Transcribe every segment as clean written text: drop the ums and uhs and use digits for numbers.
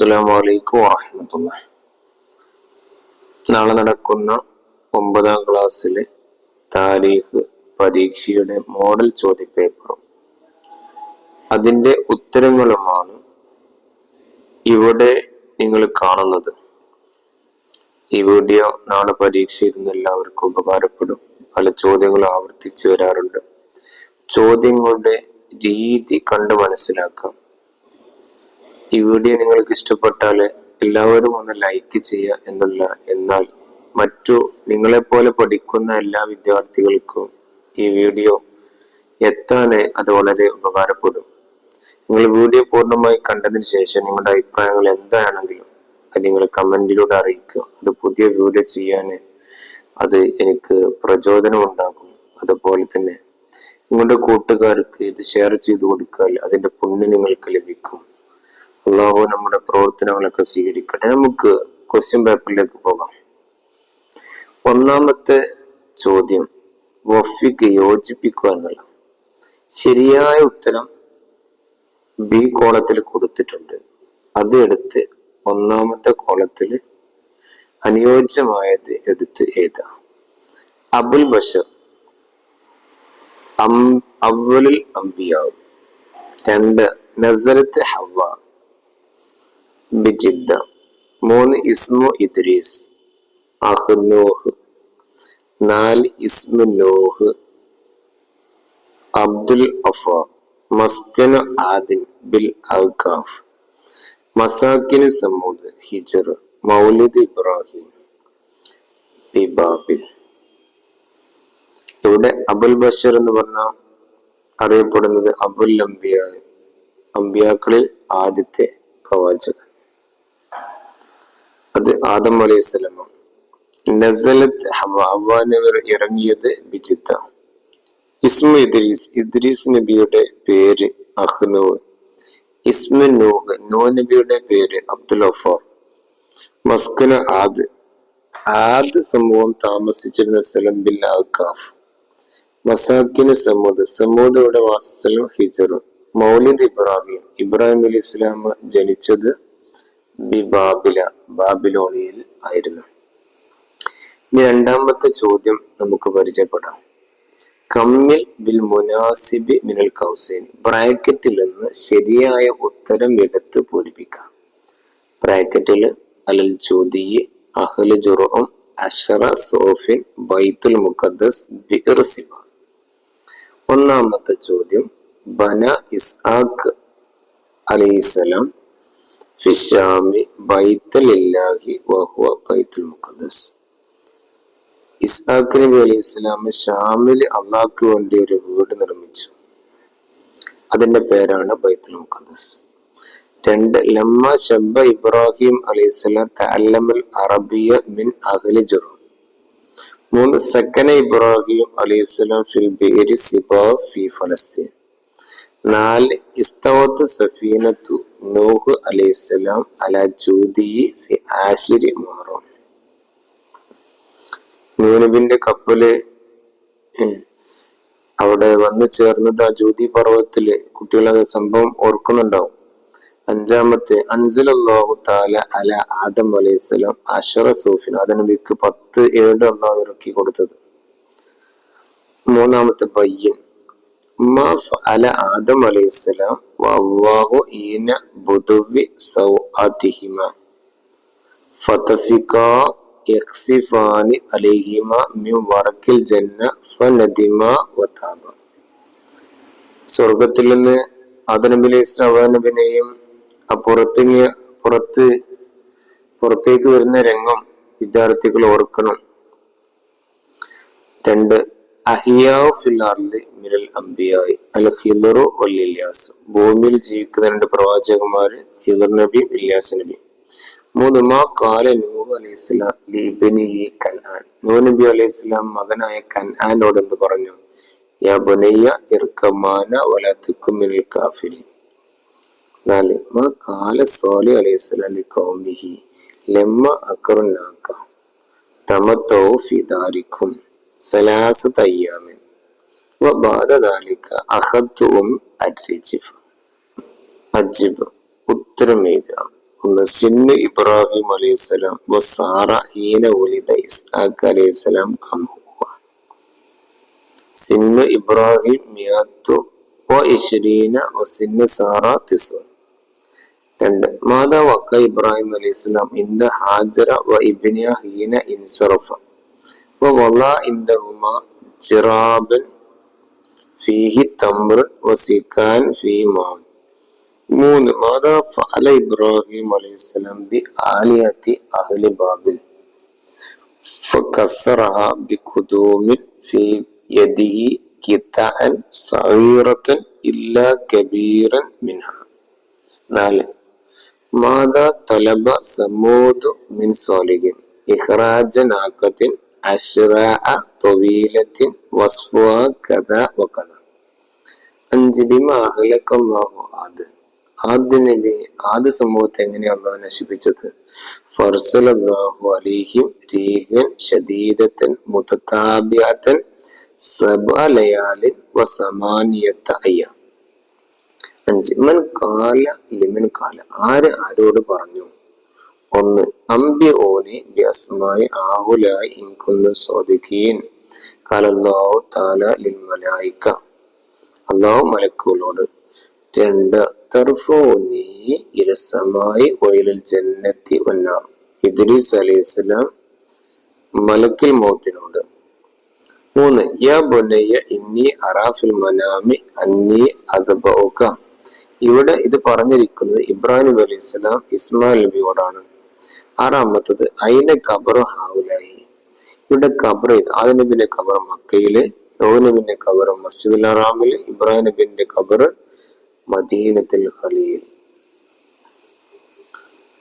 അസ്സലാമു അലൈക്കും വറഹ്മത്തുള്ളാഹി. നാളെ നടക്കുന്ന 9ാം ക്ലാസ്സിലെ താരീഖ് പരീക്ഷയുടെ മോഡൽ ചോദ്യപേപ്പറും അതിന്റെ ഉത്തരങ്ങളുമാണ് ഇവിടെ നിങ്ങൾ കാണുന്നത്. ഈ വീഡിയോ നാളെ പരീക്ഷ എഴുതുന്ന എല്ലാവർക്കും ഉപകാരപ്പെടും. പല ചോദ്യങ്ങളും ആവർത്തിച്ചു വരാറുണ്ട്. ചോദ്യങ്ങളുടെ രീതി കണ്ട് മനസ്സിലാക്കാം. ഈ വീഡിയോ നിങ്ങൾക്ക് ഇഷ്ടപ്പെട്ടാൽ എല്ലാവരും ഒന്ന് ലൈക്ക് ചെയ്യുക എന്നാൽ മറ്റു നിങ്ങളെപ്പോലെ പഠിക്കുന്ന എല്ലാ വിദ്യാർത്ഥികൾക്കും ഈ വീഡിയോ എത്താൻ അത് വളരെ ഉപകാരപ്പെടും. നിങ്ങൾ വീഡിയോ പൂർണ്ണമായി കണ്ടതിന് ശേഷം നിങ്ങളുടെ അഭിപ്രായങ്ങൾ എന്താണെങ്കിലും അത് നിങ്ങൾ കമന്റിലൂടെ അറിയിക്കുക. അത് പുതിയ വീഡിയോ ചെയ്യാൻ അത് എനിക്ക് പ്രചോദനം ഉണ്ടാകും. അതുപോലെ തന്നെ നിങ്ങളുടെ കൂട്ടുകാർക്ക് ഇത് ഷെയർ ചെയ്ത് കൊടുത്താൽ അതിന്റെ പുണ്യം നിങ്ങൾക്ക് ലഭിക്കും. അല്ലാഹു നമ്മുടെ പ്രവർത്തനങ്ങളൊക്കെ സ്വീകരിക്കട്ടെ. നമുക്ക് ക്വസ്റ്റ്യൻ പേപ്പറിലേക്ക് പോകാം. ഒന്നാമത്തെ ചോദ്യം വഫിക്ക് യോജിപ്പിക്കുക എന്നുള്ള ശരിയായ ഉത്തരം ബി കോളത്തിൽ കൊടുത്തിട്ടുണ്ട്. അത് എടുത്ത് ഒന്നാമത്തെ കോളത്തിൽ അനുയോജ്യമായത് എടുത്ത് എഴുതാ. അബുൽ ബഷർ അവ്വലുൽ അംബിയാവ്. 2 നസറത്ത് ഹവ്വ ബിജിദ്ദ. 3 ഇസ്മു ഇദ്രീസ് അഹ് നൂഹ്. 4 ഇസ്മു നൂഹ് അബ്ദുൽ അഫാർ. മസ്കനു ആദിൻ ബിൽ ഔഖാഫ്. മസാക്കിനു സമൂദ് ഹിജർ. മൗലിദ് ഇബ്രാഹിം ബിബാബിൽ. ഇവിടെ അബുൽ ബഷർ എന്ന് പറഞ്ഞാൽ അറിയപ്പെടുന്നത് അബുൽ അംബിയ, അംബിയാക്കളിൽ ആദ്യത്തെ പ്രവാചകൻ. അത് ആദം അലൈഹിസ്സലാം. നസലത്ത് ഹവ്വ ഇറങ്ങിയത് ബിജിദ്ദ. ഇസ്മു ഇദ്രീസ്, ഇദ്രീസ് നബിയുടെ പേര് അഹ്നൂ. ഇസ്മു നൂഹ്, നൂഹ് നബിയുടെ പേര് അബ്ദുൽ ഗഫാർ. മസ്കന ആദ്, ആദ് സമൂഹം താമസിച്ചിരുന്ന സ്ഥലം ബിൽ ഔഖാഫ്. മസാക്കിന് സമൂദ്, സമൂദയുടെ വാസസ്ഥലം ഹിജർ. മൗലിദ് ഇബ്രാഹിം, ഇബ്രാഹിം അലി ഇസ്ലാം ജനിച്ചത് ബിബാബില, ബാബിലോണിയയിൽ ആയിരുന്നു. ഇനി രണ്ടാമത്തെ ചോദ്യം നമുക്ക് പരിചയപ്പെടാം. കമ്മിൽ ബിൽ മുനാസിബി മിനൽ കൗസൈൻ. ബ്രാക്കറ്റിൽ നിന്ന് ശരിയായ ഉത്തരം എടുത്ത് പൂരിപ്പിക്കാം. ബ്രാക്കറ്റിൽ അലൽ ജൂദി അഹ്ല ജുർഉം അശറ സോഫിൻ ബൈത്തുൽ മുഖദ്ദസ് ബിർ സിബ. ഒന്നാമത്തെ ചോദ്യം ബന ഇസ്ഹാഖ് അലൈഹിസ്സലാം ഫിശ്ശാമി ബൈത്തലില്ലാഹി വഹുവ ബൈത്തുൽ മുഖദ്ദസ്. ഇസ്ഹാഖ് നബി അലൈഹി സ്വലാം ഷാമിൽ അള്ളാഹ്ക്ക് വേണ്ടി ഒരു വീട് നിർമ്മിച്ചു. അതിന്റെ പേരാണ് ബൈത്തുൽ മുഖദ്ദസ്. 2 ലമ്മ ശബ്ബ ഇബ്രാഹിം അലൈഹിസ്സലാം തഅല്ലമൽ അറബിയ മിൻ അഹ്ലി ജുർഉം. 3 സക്കന ഇബ്രാഹിം അലൈഹിസ്സലാം ഫിൽ ബിഇരി സിബാ ഫി ഫലസ്തീൻ. 4 ഇസ്തവത്ത് സഫീനത്തു നൂഹ് അലൈഹിസ്സലാം അലാ ജൂദി ഫി ആശിരി മുഹറം. നൂഹ് കപ്പല് അവിടെ വന്നു ചേർന്നത് ആ ജൂതി പർവ്വതത്തില്. കുട്ടികളത് സംഭവം ഓർക്കുന്നുണ്ടാവും. 5 അൻസലല്ലാഹു തആല അല ആദം അലൈഹിസ്സലാം അശറ സൂഫിൻ. ആദം നബിക്ക് 10 ഏട് അല്ലാഹു ഇറക്കി കൊടുത്തത്. 3 ബയ്യൻ മാ ഫഅല ആദം അലൈഹിസ്സലാം വഅല്ലാഹു ഈന ബുദുവി സൗഅതിഹിമ ഫതഫികാ യഖ്സിഫാനി അലൈഹിമ മിൻ വറക്കിൽ ജന്ന ഫനദിമ വതാബ. സ്വർഗത്തിൽ നിന്ന് ആദം നബി അലൈഹിസ്സലാം നബിനെയും പുറത്തേക്ക് വരുന്ന രംഗം വിദ്യാർത്ഥികൾ ഓർക്കണം. 2 അഹിയാഉ ഫിൽ അർളി മിനൽ അംബിയാഇ അൽ ഖിദ്റു വൽ ഇല്യാസ്. ഭൂമിയിൽ ജീവിക്കുന്ന 2 പ്രവാചകന്മാര് ഖിദ്ർ നബി, ഇല്യാസ് നബി. 3 മാ ഖാല നൂഹ് അലൈഹിസ്സലാം ലിബ്നിഹി കൻആൻ. നൂഹ് നബി അലൈഹിസ്സലാം മകനായ കൻആനോട് എന്ത് പറഞ്ഞു? യാ ബുനയ്യ ഇർകമാന വലാ തകും മിനൽ കാഫിരീൻ. 4 മാ ഖാല സ്വാലിഹ് അലൈഹിസ്സലാം ലിഖൗമിഹി ലമ്മ അഖറുനാക തമത്തൗ ഫി ദാരിക്കും സലാസത അയ്യാമിൻ വബഅദ ദാലിക അഖദ്തും അർജിഫ്. അജ്ബ്, ഉത്തരം എഴുതുക. ഒന്ന് സിന്ന് ഇബ്രാഹിം അലൈഹിസ്സലാം വസാറ ഹീന ഉലിദ ഇസ്ഹാഖ് അലൈഹിസ്സലാം കം ഹുവ. സിന്ന് ഇബ്രാഹിം മിയത്തു വ ഇശ്രീന വസിന്ന് സാറ തിസ്ഉ. രണ്ട് മാതാ വക്ക ഇബ്രാഹിം അലൈഹിസ്സലാം ഇന്ദ ഹാജറ വ ഇബ്നിയ ഹീന ഇൻസറഫ വ വളാ ഇന്ദഹുമാ ജിറാബൻ ഫീഹി തംറുൻ വസിക്കാൻ ഫീഹി മാഉൻ. മൂന്ന് മാതാ ഫഅല ഇബ്രാഹിം അലൈഹിസ്സലാം ബി ആലിയത്തി അഹ്ലി ബാബിൽ ഫകസ്സറഹ ബിഖുദൂമിൻ ഫീ യദിഹി കിതഅൻ സഗീറതൻ ഇല്ലാ കബീറൻ മിൻഹ. നാല് മാതാ തലബ സമൂദ് മിൻ സാലിഹിൻ ഇഖ്റാജ നാഖത്തിൻ അശ്റാഅ തവീലത്തിൻ വസ്ഫുഹ കദാ വകദാ. അഞ്ച് ബിമാ അഹ്ലകല്ലാഹു ആദ്. ആദ്യ സമൂഹത്തെ എങ്ങനെയാണ് അല്ലാഹു നശിപ്പിച്ചത്? ഫർസലല്ലാഹു അലൈഹിം റീഹൻ ശദീദതൻ മുതതാബിഅതൻ സബ്അ ലയാലിൻ വസമാനിയത അയ്യാം. അഞ്ച് മൻ ഖാല ലിമൻ ഖാല. ആരോട് പറഞ്ഞു? ഒന്ന് അംബിഊനി ബിഅസ്മായി ആഹുലായി ഇൻ കുന്തും സ്വാദിഖീൻ. ഖാലല്ലാഹു തആല ലിൽ മലായിക. അല്ലാഹു മലക്കുകളോട്. രണ്ട് തർഫൂനി ഇല സമായി വഇലൽ ജന്നത്തി വന്നാർ. ഇദ്രീസ് അലൈഹിസ്സലാം മലക്കുൽ മൗത്തിനോട്. മൂന്ന് യാ ബുനയ്യ ഇന്നി അറാ ഫിൽ മനാമി അന്നി അദ്ബഉക. ഇവിടെ ഇത് പറഞ്ഞിരിക്കുന്നത് ഇബ്രാഹിം നബി അലൈഹിസ്സലാം ഇസ്മായിൽ നബിയോടാണ്. ആറാമത്തത് ഐന ഖബറു ഹൗലായി. ഇവിടെ ഖബർ ആദം നബിന്റെ ഖബർ മക്കയില്, നൂഹ് നബിന്റെ ഖബർ മസ്ജിദുൽ ഹറാമില്, ഇബ്രാഹിം നബിന്റെ ഖബർ മദീനത്തുൽ ഖലീൽ.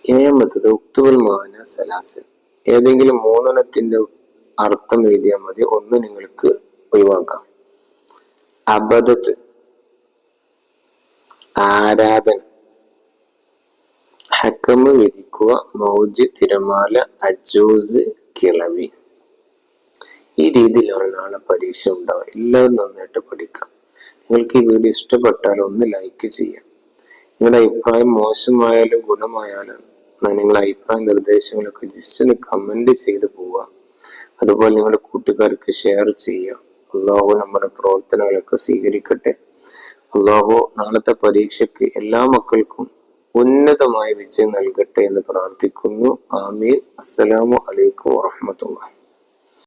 ഏഴാമത്തത് ഉക്തുബുൽ മാന സലാസൻ. ഏതെങ്കിലും മൂന്നെണ്ണത്തിന്റെ അർത്ഥം എഴുതിയാൽ മതി, ഒന്ന് നിങ്ങൾക്ക് ഒഴിവാക്കാം. അബദത്ത് ആരാധന, ഹക്കമ് വിധിക്കുക, മൗജ് തിരമാല, അജൂസ് കിളവി. ഈ രീതിയിലാണ് നാളെ പരീക്ഷ ഉണ്ടാവുക. എല്ലാവരും നന്നായിട്ട് പഠിക്കാം. നിങ്ങൾക്ക് ഈ വീഡിയോ ഇഷ്ടപ്പെട്ടാൽ ഒന്ന് ലൈക്ക് ചെയ്യാം. നിങ്ങളുടെ അഭിപ്രായം മോശമായാലും ഗുണമായാലും നിങ്ങളുടെ അഭിപ്രായ നിർദ്ദേശങ്ങളൊക്കെ ജസ്റ്റ് ഒന്ന് കമന്റ് ചെയ്ത് പോവുക. അതുപോലെ നിങ്ങളുടെ കൂട്ടുകാർക്ക് ഷെയർ ചെയ്യുക. അല്ലാഹു നമ്മുടെ പ്രവർത്തനങ്ങളൊക്കെ സ്വീകരിക്കട്ടെ. അല്ലാഹു നാളത്തെ പരീക്ഷയ്ക്ക് എല്ലാ മക്കൾക്കും ഉന്നതമായ വിജയം നൽകട്ടെ എന്ന് പ്രാർത്ഥിക്കുന്നു. ആമീൻ. അസ്സലാമു അലൈക്കും വറഹ്മത്തുള്ളാഹി.